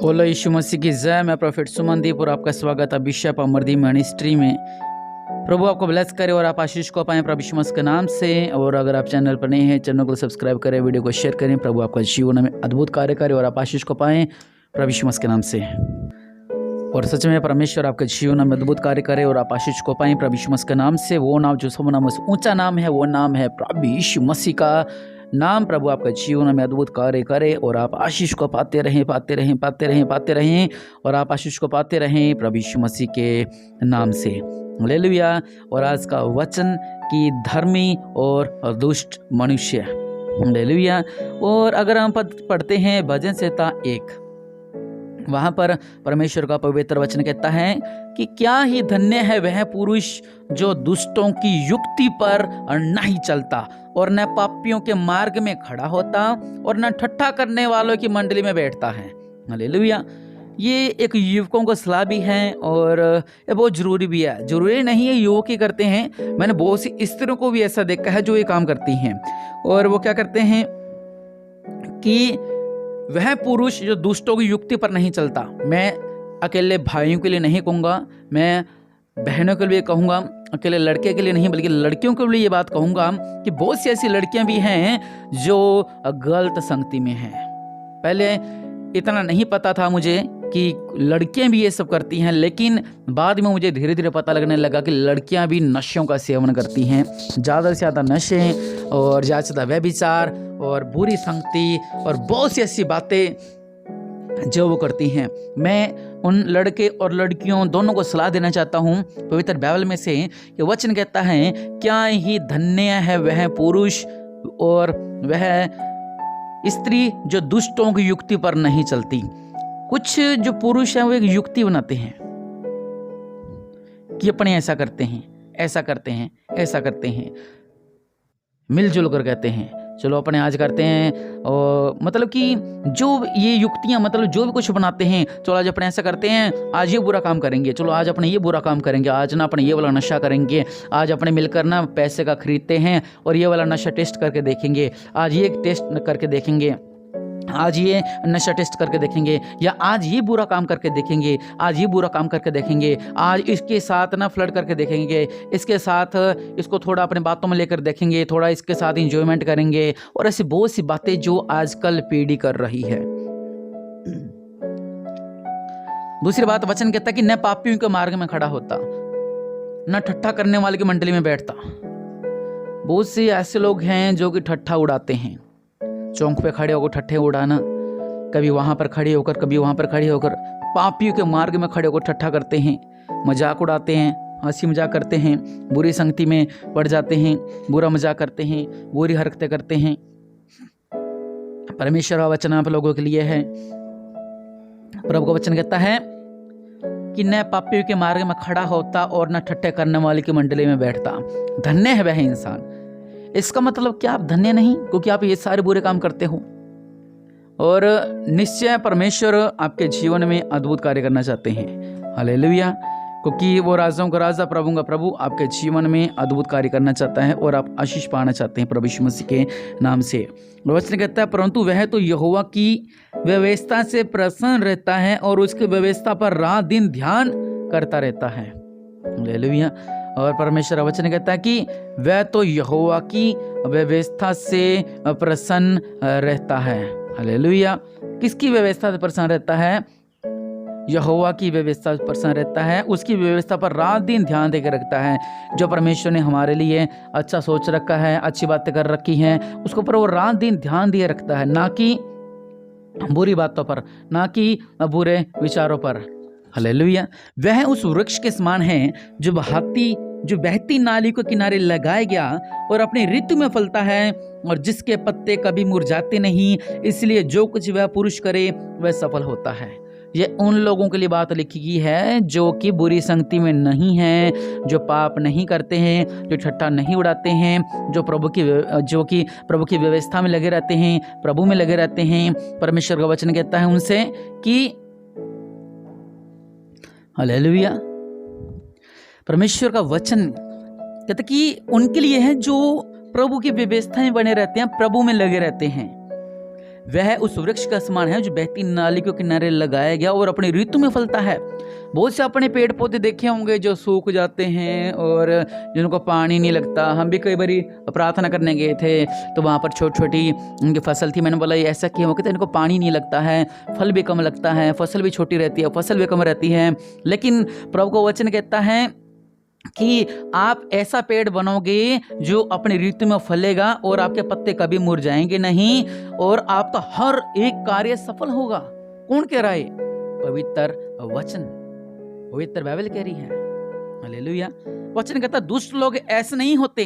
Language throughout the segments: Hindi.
बोलो यीशु मसीह की जय। मैं प्रोफेट सुमनदीप और आपका स्वागत है बिशप अमरदीप मिनिस्ट्री में। प्रभु आपको ब्लेस करे और आप आशीष को पाएं प्रभु यीशु मसीह के नाम से। और अगर आप चैनल पर नए हैं, चैनल को सब्सक्राइब करें, वीडियो को शेयर करें। प्रभु आपका जीवन में अद्भुत कार्य करे और आप आशीष को पाएं प्रभु यीशु मसीह के नाम से। और सच में परमेश्वर आपके जीवन में अद्भुत कार्य करे और आप आशीष को पाएं प्रभु यीशु मसीह के नाम से। वो नाम जो सब नाम से ऊंचा नाम है, वो नाम है प्रभु यीशु मसीह का नाम। प्रभु आपका जीवन में अद्भुत कार्य करे और आप आशीष को पाते रहें, पाते रहें, पाते रहें, पाते रहें और आप आशीष को पाते रहें प्रभु यीशु मसीह के नाम से। हालेलुया। और आज का वचन कि धर्मी और दुष्ट मनुष्य। हालेलुया। और अगर हम पढ़ते हैं भजन संहिता 1, वहाँ पर परमेश्वर का पवित्र वचन कहता है कि क्या ही धन्य है वह पुरुष जो दुष्टों की युक्ति पर नहीं चलता और न पापियों के मार्ग में खड़ा होता और न ठट्ठा करने वालों की मंडली में बैठता है। हालेलुया। ये एक युवकों का सलाह भी है और ये बहुत ज़रूरी भी है। ज़रूरी नहीं है युवक ही करते हैं, मैंने बहुत सी स्त्रियों को भी ऐसा देखा है जो ये काम करती हैं। और वो क्या करते हैं कि वह पुरुष जो दुष्टों की युक्ति पर नहीं चलता। मैं अकेले भाइयों के लिए नहीं कहूँगा, मैं बहनों के लिए कहूँगा, अकेले लड़के के लिए नहीं बल्कि लड़कियों के लिए ये बात कहूँगा कि बहुत सी ऐसी लड़कियां भी हैं जो गलत संगति में हैं। पहले इतना नहीं पता था मुझे कि लड़कियां भी ये सब करती हैं, लेकिन बाद में मुझे धीरे धीरे पता लगने लगा कि लड़कियां भी नशों का सेवन करती हैं। ज़्यादा से ज़्यादा नशे और ज़्यादा से ज़्यादा व्यभिचार और बुरी संगति और बहुत सी ऐसी बातें जो वो करती हैं। मैं उन लड़के और लड़कियों दोनों को सलाह देना चाहता हूँ पवित्र बाइबल में से कि वचन कहता है क्या ही धन्य है वह पुरुष और वह स्त्री जो दुष्टों की युक्ति पर नहीं चलती। कुछ जो पुरुष हैं वो एक युक्ति बनाते हैं कि अपने ऐसा करते हैं, ऐसा करते हैं, ऐसा करते हैं, मिलजुल कर कहते हैं चलो अपने आज करते हैं। और मतलब कि जो ये युक्तियां मतलब जो भी कुछ बनाते हैं, चलो आज अपने ऐसा करते हैं, आज ये बुरा काम करेंगे, चलो आज अपने ये बुरा काम करेंगे, आज ना अपने ये वाला नशा करेंगे, आज अपने मिलकर ना पैसे का खरीदते हैं और ये वाला नशा टेस्ट करके देखेंगे, आज ये टेस्ट करके देखेंगे, आज ये नशा टेस्ट करके देखेंगे, या आज ये बुरा काम करके देखेंगे, आज ये बुरा काम करके देखेंगे, आज इसके साथ ना फ्लर्ट करके देखेंगे, इसके साथ इसको थोड़ा अपने बातों में लेकर देखेंगे, थोड़ा इसके साथ एंजॉयमेंट करेंगे। और ऐसी बहुत सी बातें जो आजकल पीढ़ी कर रही है। दूसरी बात वचन कहता है कि न पापियों के मार्ग में खड़ा होता, न ठट्ठा करने वाले की मंडली में बैठता। बहुत से ऐसे लोग हैं जो कि ठट्ठा उड़ाते हैं, चौक पे खड़े होकर ठट्ठे उड़ाना, कभी वहाँ पर खड़े होकर कभी वहाँ पर खड़े होकर पापियों के मार्ग में खड़े होकर ठट्ठा करते हैं, मजाक उड़ाते हैं, हंसी मजाक करते हैं, बुरी संगति में पड़ जाते हैं, बुरा मजाक करते हैं, बुरी हरकतें करते हैं। परमेश्वर का वचन आप लोगों के लिए है। प्रभु का वचन कहता है कि न पापियों के मार्ग में खड़ा होता और न ठट्ठे करने वाले की मंडली में बैठता। धन्य है वह इंसान। इसका मतलब क्या आप धन्य नहीं क्योंकि आप ये सारे बुरे काम करते हो। और निश्चय परमेश्वर आपके जीवन में अद्भुत कार्य करना चाहते हैं। हालेलुया। क्योंकि वो राजाओं का राजा प्रभु का प्रभु आपके जीवन में अद्भुत कार्य करना चाहता है और आप आशीष पाना चाहते हैं प्रभु यीशु मसीह के नाम से। वचन कहता है परंतु वह तो यहोवा की व्यवस्था से प्रसन्न रहता है और उसकी व्यवस्था पर रात दिन ध्यान करता रहता है। हालेलुया। और परमेश्वर वचन कहता है कि वह तो यहोवा की व्यवस्था से प्रसन्न रहता है। हालेलुया। किसकी व्यवस्था से प्रसन्न रहता है? यहोवा की व्यवस्था से प्रसन्न रहता है, उसकी व्यवस्था पर रात दिन ध्यान देकर रखता है। जो परमेश्वर ने हमारे लिए अच्छा सोच रखा है, अच्छी बातें कर रखी हैं, उसके ऊपर वो रात दिन ध्यान दिए रखता है, ना कि बुरी बातों पर, ना कि बुरे विचारों पर। हालेलुया। वह उस वृक्ष के समान है जो बहती नाली के किनारे लगाया गया और अपने ऋतु में फलता है और जिसके पत्ते कभी मुरझाते नहीं, इसलिए जो कुछ वह पुरुष करे वह सफल होता है। ये उन लोगों के लिए बात लिखी गई है जो कि बुरी संगति में नहीं है, जो पाप नहीं करते हैं, जो ठट्ठा नहीं उड़ाते हैं, जो प्रभु की व्यवस्था में लगे रहते हैं, प्रभु में लगे रहते हैं। परमेश्वर का वचन कहता है उनसे कि हालेलुया। परमेश्वर का वचन कहता कि उनके लिए है जो प्रभु की व्यवस्था में बने रहते हैं, प्रभु में लगे रहते हैं। वह उस वृक्ष का समान है जो बहती नाली के किनारे लगाया गया और अपनी ऋतु में फलता है। बहुत से अपने पेड़ पौधे देखे होंगे जो सूख जाते हैं और जिनको पानी नहीं लगता। हम भी कई बारी प्रार्थना करने गए थे तो वहाँ पर छोटी छोटी उनकी फसल थी। मैंने बोला ये ऐसा क्यों हो, कहते इनको पानी नहीं लगता है, फल भी कम लगता है, फसल भी छोटी रहती है, फसल भी कम रहती है। लेकिन प्रभु का वचन कहता है कि आप ऐसा पेड़ बनोगे जो अपनी ऋतु में फलेगा और आपके पत्ते कभी मुरझाएंगे नहीं और आपका हर एक कार्य सफल होगा। कौन कह रहा है? पवित्र वचन, पवित्र बाइबल कह रही है। हालेलुया। वचन कहता दुष्ट लोग ऐसे नहीं होते,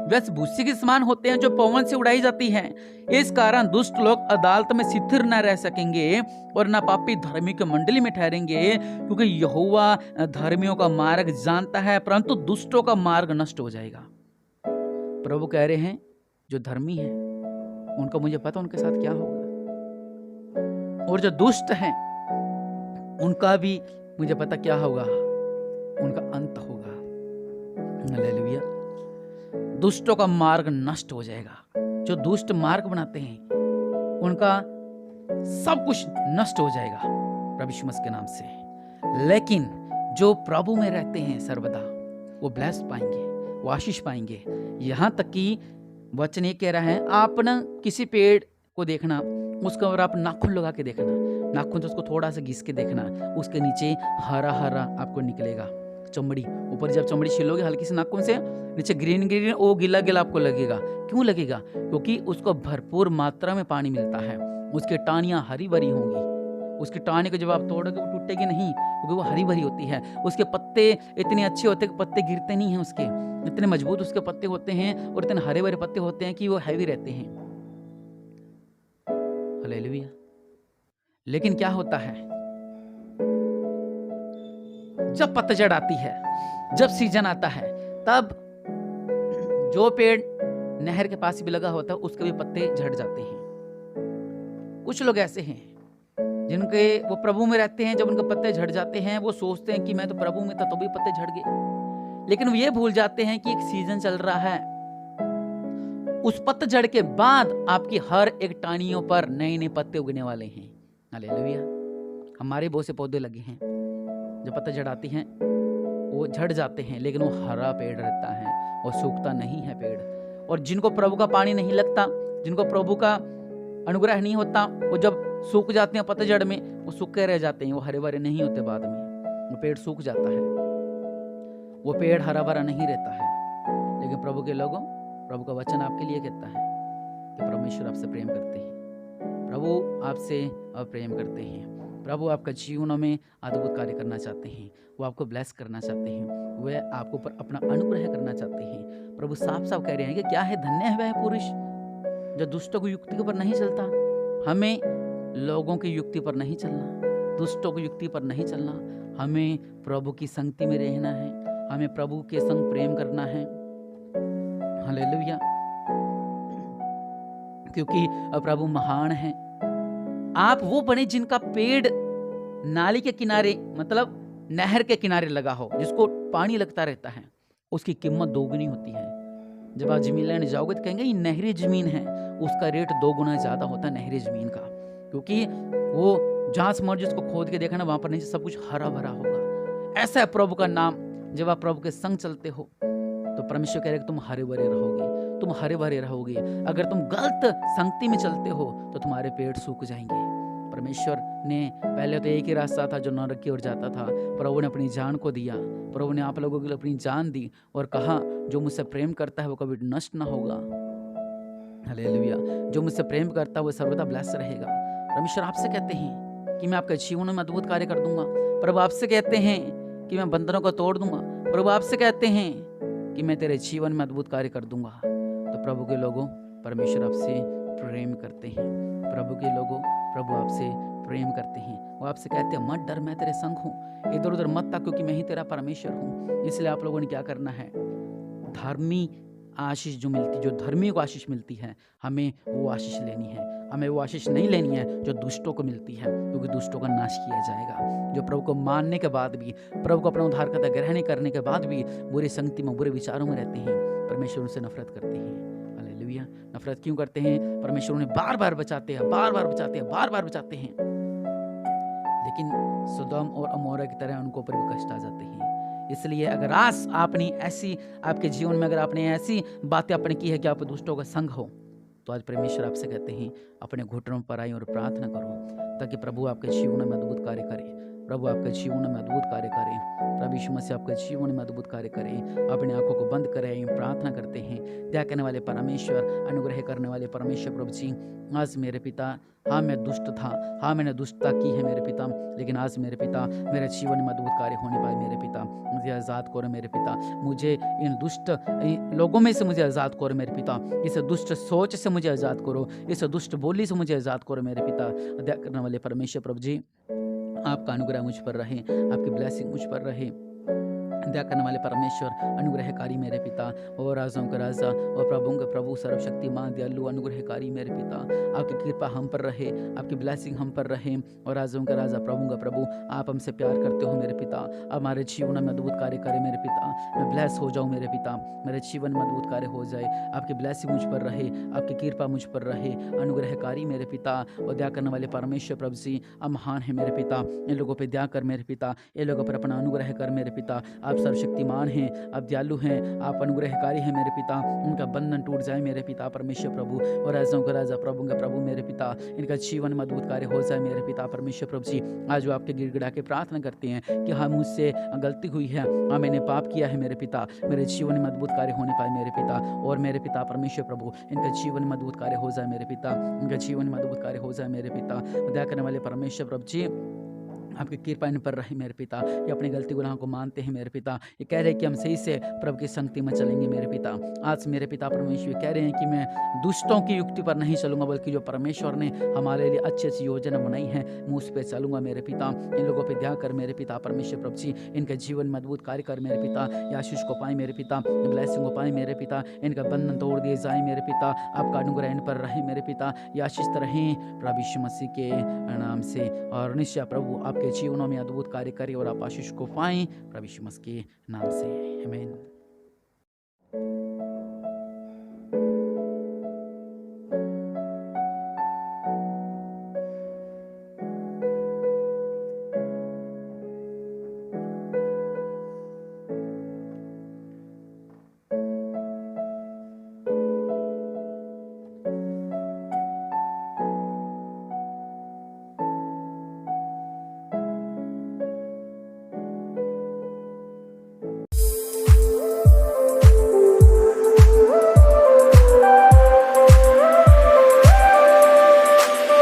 वे भूसी के समान होते हैं जो पवन से उड़ाई जाती है। इस कारण दुष्ट लोग अदालत में स्थिर न रह सकेंगे और न पापी धर्मी की मंडली में ठहरेंगे, क्योंकि यहोवा धर्मियों का मार्ग जानता है परंतु दुष्टों का मार्ग नष्ट हो जाएगा। प्रभु कह रहे हैं जो धर्मी है उनका मुझे पता उनके साथ क्या होगा, और जो दुष्ट हैं उनका भी मुझे पता क्या होगा, उनका अंत होगा। हालेलुया। दुष्टों का मार्ग नष्ट हो जाएगा। जो दुष्ट मार्ग बनाते हैं उनका सब कुछ नष्ट हो जाएगा प्रभु यीशु मसीह के नाम से। लेकिन जो प्रभु में रहते हैं सर्वदा वो ब्लेस पाएंगे, वो आशीष पाएंगे। यहाँ तक कि वचन ये कह रहा है आप ना किसी पेड़ को देखना, उसके ऊपर आप नाखून लगा के देखना, नाखून से उसको थोड़ा सा घिस के देखना, उसके नीचे हरा हरा आपको निकलेगा चमड़ी। ऊपर जब चमड़ी छिलोगे हल्की से नाखून से, नीचे ग्रीन ग्रीन वो गिला गिला आपको लगेगा। क्यों लगेगा? क्योंकि उसको भरपूर मात्रा में पानी मिलता है। उसकी टाहनियाँ हरी भरी होंगी। उसकी टहनी को जब आप तोड़ोगे वो टूटेगी नहीं, क्योंकि वो हरी भरी होती है। उसके पत्ते इतने अच्छे होते हैं कि पत्ते गिरते नहीं हैं, उसके इतने मजबूत उसके पत्ते होते हैं और इतने हरे भरे पत्ते होते हैं कि वो हैवी रहते हैं। हालेलुया। लेकिन क्या होता है जब पतझड़ आती है, जब सीजन आता है, तब जो पेड़ नहर के पास भी लगा होता है उसके भी पत्ते झड़ जाते हैं। कुछ लोग ऐसे हैं जिनके वो प्रभु में रहते हैं, जब उनके पत्ते झड़ जाते हैं वो सोचते हैं कि मैं तो प्रभु में था तो भी पत्ते झड़ गए। लेकिन वो ये भूल जाते हैं कि एक सीजन चल रहा है। उस पतझड़ के बाद आपकी हर एक टाहनियों पर नए नए पत्ते उगने वाले हैं। हालेलुया। हमारे बहुत से पौधे लगे हैं, जब पतझड़ आती हैं वो झड़ जाते हैं, लेकिन वो हरा पेड़ रहता है और सूखता नहीं है पेड़। और जिनको प्रभु का पानी नहीं लगता, जिनको प्रभु का अनुग्रह नहीं होता, वो जब सूख जाते हैं पतझड़ में, वो सूखे रह जाते हैं, वो हरे भरे नहीं होते। बाद में वो पेड़ सूख जाता है, वो पेड़ हरा भरा नहीं रहता है। लेकिन प्रभु के लोगों, प्रभु का वचन आपके लिए कहता है कि परमेश्वर आपसे प्रेम करते हैं, प्रभु आपसे प्रेम करते हैं। प्रभु आपका जीवनों में अद्भुत कार्य करना चाहते हैं, वो आपको ब्लेस करना चाहते हैं, वह आपको पर अपना अनुग्रह करना चाहते हैं। प्रभु साफ साफ कह रहे हैं कि क्या है, धन्य है वह पुरुष जो दुष्टों की युक्ति पर नहीं चलता। हमें लोगों की युक्ति पर नहीं चलना, दुष्टों की युक्ति पर नहीं चलना। हमें प्रभु की संगति में रहना है, हमें प्रभु के संग प्रेम करना है। हालेलुया। क्योंकि प्रभु महान है। आप वो बने जिनका पेड़ नाली के किनारे, मतलब नहर के किनारे लगा हो, जिसको पानी लगता रहता है। उसकी कीमत दोगुनी होती है। जब आप जमीन लेने जाओगे तो कहेंगे ये नहरी जमीन है, उसका रेट 2 गुना ज्यादा होता है नहरी जमीन का, क्योंकि वो जहां से मर्जी उसको खोद के देखा ना, वहां पर नीचे सब कुछ हरा भरा होगा। ऐसा है प्रभु का नाम। जब आप प्रभु के संग चलते हो तो परमेश्वर कह रहे कि तुम हरे भरे रहोगे, तुम हरे भरे रहोगे। अगर तुम गलत संगति में चलते हो तो तुम्हारे पेड़ सूख जाएंगे। परमेश्वर ने पहले तो एक ही रास्ता था जो नरक की ओर जाता था, प्रभु ने अपनी जान को दिया। प्रभु ने आप लोगों के लिए अपनी जान दी और कहा जो मुझसे प्रेम करता है वो कभी नष्ट ना होगा। हालेलुया। जो मुझसे प्रेम करता है वो सर्वदा ब्लेस रहेगा। परमेश्वर आपसे कहते हैं कि मैं आपके जीवन में अद्भुत कार्य कर दूंगा। प्रभु आपसे कहते हैं कि मैं बंधनों को तोड़ दूंगा। प्रभु आपसे कहते हैं कि मैं तेरे जीवन में अद्भुत कार्य कर दूंगा। तो प्रभु के लोगों, परमेश्वर आपसे प्रेम करते हैं। प्रभु के लोगों, प्रभु आपसे प्रेम करते हैं। वो आपसे कहते हैं मत डर, मैं तेरे संग हूँ, इधर उधर मत ता, क्योंकि मैं ही तेरा परमेश्वर हूँ। इसलिए आप लोगों ने क्या करना है, धर्मी आशीष जो मिलती, जो धर्मी को आशीष मिलती है, हमें वो आशीष लेनी है। हमें वो आशीष नहीं लेनी है जो दुष्टों को मिलती है, क्योंकि दुष्टों का नाश किया जाएगा। जो प्रभु को मानने के बाद भी, प्रभु को अपना उद्धारकर्ता ग्रहण करने के बाद भी बुरी संगति में, बुरे विचारों में रहते हैं, परमेश्वर उनसे नफरत करते हैं। हालेलुया। हालेलुया। नफरत क्यों करते हैं? परमेश्वर उन्हें बार बार बचाते हैं, बार बार बचाते हैं, बार बार बचाते हैं, लेकिन सदोम और अमोरा की तरह उनको ऊपर भी कष्ट आ जाते हैं। इसलिए अगर आज आपने ऐसी, आपके जीवन में अगर आपने ऐसी बातें अपने की है कि आप दुष्टों का संग हो, तो आज परमेश्वर आपसे कहते हैं अपने घुटनों पर आइए और प्रार्थना करो, ताकि प्रभु आपके जीवन में अद्भुत कार्य करे, प्रभु आपके जीवन में अद्भुत कार्य करें, प्रभु यीशु मसीह आपके जीवन में अद्भुत कार्य करें। अपने आंखों को बंद करें, प्रार्थना करते हैं। दया करने वाले परमेश्वर, अनुग्रह करने वाले परमेश्वर प्रभु जी, आज मेरे पिता, हाँ मैं दुष्ट था, हाँ मैंने दुष्टता की है मेरे पिता, लेकिन आज मेरे पिता मेरे जीवन में अद्भुत कार्य होने पाए मेरे पिता। मुझे आज़ाद करो मेरे पिता, मुझे इन दुष्ट लोगों में से मुझे आज़ाद करो मेरे पिता, इस दुष्ट सोच से मुझे आज़ाद करो, इस दुष्ट बोली से मुझे आज़ाद करो मेरे पिता। दया करने वाले परमेश्वर प्रभु जी, आपका अनुग्रह मुझ पर रहे, आपकी ब्लेसिंग मुझ पर रहे। दया करने वाले परमेश्वर, अनुग्रहकारी मेरे पिता, और राजाओं का राजा और प्रभुओं का प्रभु, सर्वशक्तिमान दयालु अनुग्रहकारी मेरे पिता, आपकी कृपा हम पर रहे, आपकी ब्लेसिंग हम पर रहे। और राजाओं का राजा, प्रभुओं का प्रभु, आप हमसे प्यार करते हो मेरे पिता, हमारे जीवन में अद्भुत कार्य करे मेरे पिता। मैं ब्लेस हो जाऊँ मेरे पिता, मेरे जीवन में अद्भुत कार्य हो जाए, आपकी ब्लेसिंग मुझ पर रहे, आपकी कृपा मुझ पर रहे, अनुग्रहकारी मेरे पिता। और दया करने वाले परमेश्वर प्रभु जी, आप महान है मेरे पिता, इन लोगों पर दया कर मेरे पिता, इन लोगों पर अपना अनुग्रह कर मेरे पिता। आप सर्वशक्तिमान हैं, आप दयालु हैं, आप अनुग्रहकारी हैं मेरे पिता। उनका बंधन टूट जाए मेरे पिता परमेश्वर प्रभु, और राजाओं का राजा, प्रभु का प्रभु मेरे पिता, इनका जीवन में अद्भुत कार्य हो जाए मेरे पिता परमेश्वर प्रभु जी। आज वो आपके गिड़गिड़ा के प्रार्थना करते हैं कि हाँ मुझसे गलती हुई है, हाँ मैंने पाप किया है मेरे पिता, मेरे जीवन में अद्भुत कार्य होने पाए मेरे पिता। और मेरे पिता परमेश्वर प्रभु, इनका जीवन में अद्भुत कार्य हो जाए मेरे पिता, इनका जीवन में अद्भुत कार्य हो जाए मेरे पिता। दया करने वाले परमेश्वर प्रभु जी, आपकी कृपा इन पर रहे मेरे पिता। ये अपनी गलती गुनाहों को मानते हैं मेरे पिता, ये कह रहे हैं कि हम सही से प्रभु की संगति में चलेंगे मेरे पिता। आज मेरे पिता परमेश्वर कह रहे हैं कि मैं दुष्टों की युक्ति पर नहीं चलूंगा, बल्कि जो परमेश्वर ने हमारे लिए अच्छी अच्छी योजना बनाई है, मैं उस पर चलूंगा मेरे पिता। इन लोगों पर ध्यान कर मेरे पिता परमेश्वर प्रभु जी, इनके जीवन में अद्भुत कार्य कर मेरे पिता। ये आशीष को पाए मेरे पिता, ब्लेसिंग को पाए मेरे पिता, इनका बंधन तोड़ दिए जाए मेरे पिता, आपका अनुग्रह इन पर रहे मेरे पिता। ये आशीष रहें प्रभु यीशु मसीह के नाम से। और निश्चय प्रभु आपके जीवनों में अद्भुत कार्य करे और आप आशीष को पाएं प्रभु यीशु मसीह के नाम से, आमीन।